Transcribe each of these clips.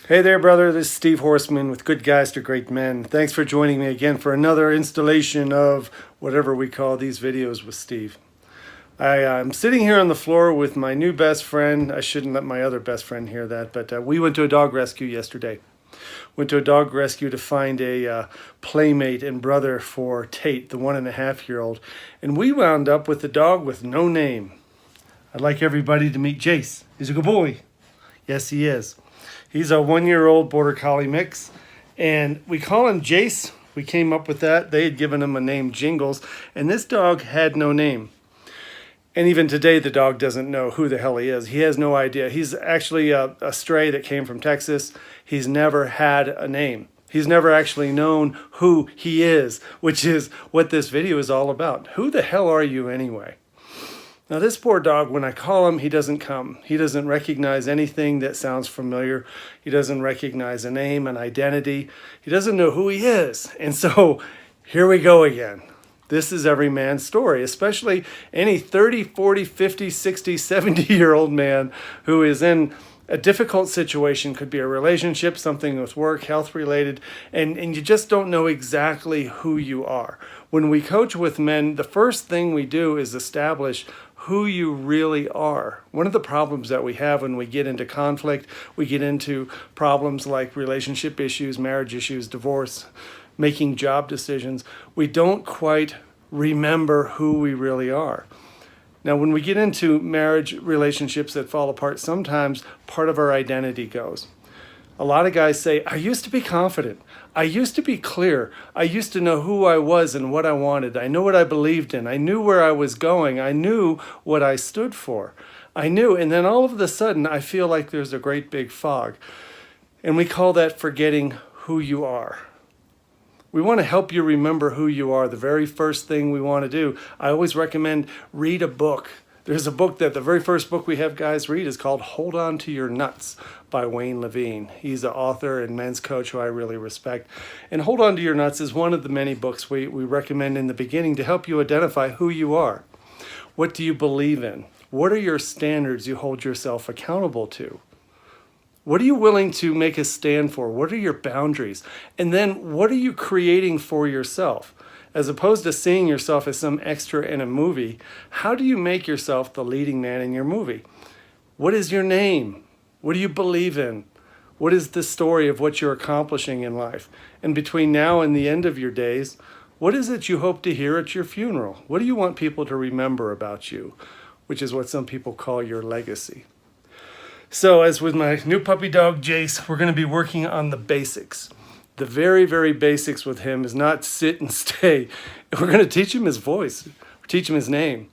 Hey there, brother. This is Steve Horseman with Good Guys to Great Men. Thanks for joining me again for another installation of whatever we call these videos with Steve. I'm sitting here on the floor with my new best friend. I shouldn't let my other best friend hear that, but we went to a dog rescue yesterday. Went to a dog rescue to find a playmate and brother for Tate, the 1.5-year-old. And we wound up with a dog with no name. I'd like everybody to meet Jace. He's a good boy. Yes, he is. He's a 1-year-old Border Collie mix, and we call him Jace. We came up with that. They had given him a name, Jingles, and this dog had no name. And even today, the dog doesn't know who the hell he is. He has no idea. He's actually a stray that came from Texas. He's never had a name. He's never actually known who he is, which is what this video is all about. Who the hell are you anyway? Now this poor dog, when I call him, he doesn't come. He doesn't recognize anything that sounds familiar. He doesn't recognize a name, an identity. He doesn't know who he is. And so here we go again. This is every man's story, especially any 30, 40, 50, 60, 70-year-old man who is in a difficult situation. Could be a relationship, something with work, health related, and you just don't know exactly who you are. When we coach with men, the first thing we do is establish who you really are. One of the problems that we have when we get into conflict, we get into problems like relationship issues, marriage issues, divorce, making job decisions, we don't quite remember who we really are. Now, when we get into marriage relationships that fall apart, sometimes part of our identity goes. A lot of guys say, I used to be confident. I used to be clear. I used to know who I was and what I wanted. I knew what I believed in. I knew where I was going. I knew what I stood for. I knew, and then all of a sudden, I feel like there's a great big fog. And we call that forgetting who you are. We want to help you remember who you are. The very first thing we want to do, I always recommend read a book. There's a book that the very first book we have guys read is called Hold On to Your Nuts by Wayne Levine. He's an author and men's coach who I really respect. And Hold On to Your Nuts is one of the many books we recommend in the beginning to help you identify who you are. What do you believe in? What are your standards you hold yourself accountable to? What are you willing to make a stand for? What are your boundaries? And then what are you creating for yourself? As opposed to seeing yourself as some extra in a movie, how do you make yourself the leading man in your movie? What is your name? What do you believe in? What is the story of what you're accomplishing in life? And between now and the end of your days, what is it you hope to hear at your funeral? What do you want people to remember about you? Which is what some people call your legacy. So as with my new puppy dog, Jace, we're going to be working on the basics. The very, very basics with him is not sit and stay. We're going to teach him his voice, teach him his name.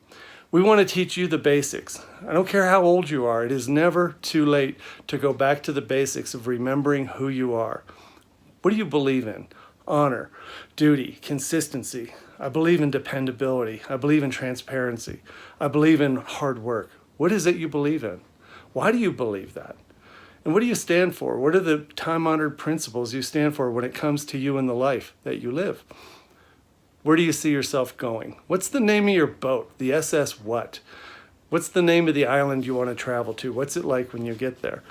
We want to teach you the basics. I don't care how old you are. It is never too late to go back to the basics of remembering who you are. What do you believe in? Honor, duty, consistency. I believe in dependability. I believe in transparency. I believe in hard work. What is it you believe in? Why do you believe that? And what do you stand for? What are the time-honored principles you stand for when it comes to you and the life that you live? Where do you see yourself going? What's the name of your boat? The SS what? What's the name of the island you want to travel to? What's it like when you get there?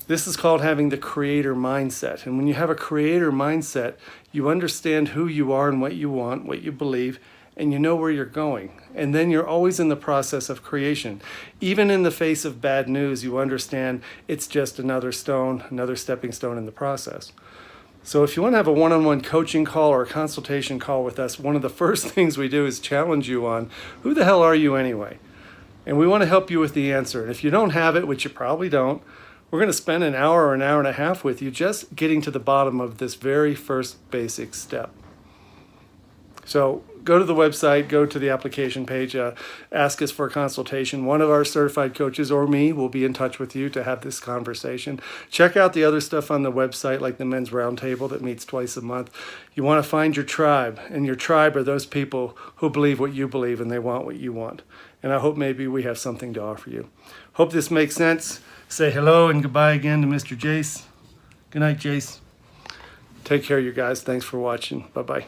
This is called having the creator mindset. And when you have a creator mindset, you understand who you are and what you want, what you believe, and you know where you're going. And then you're always in the process of creation. Even in the face of bad news, you understand it's just another stone, another stepping stone in the process. So if you want to have a one-on-one coaching call or a consultation call with us, one of the first things we do is challenge you on, who the hell are you anyway? And we want to help you with the answer. And if you don't have it, which you probably don't, we're going to spend an hour or an hour and a half with you just getting to the bottom of this very first basic step. So go to the website, go to the application page, ask us for a consultation. One of our certified coaches or me will be in touch with you to have this conversation. Check out the other stuff on the website, like the Men's Roundtable that meets twice a month. You want to find your tribe, and your tribe are those people who believe what you believe and they want what you want. And I hope maybe we have something to offer you. Hope this makes sense. Say hello and goodbye again to Mr. Jace. Good night, Jace. Take care, you guys. Thanks for watching. Bye-bye.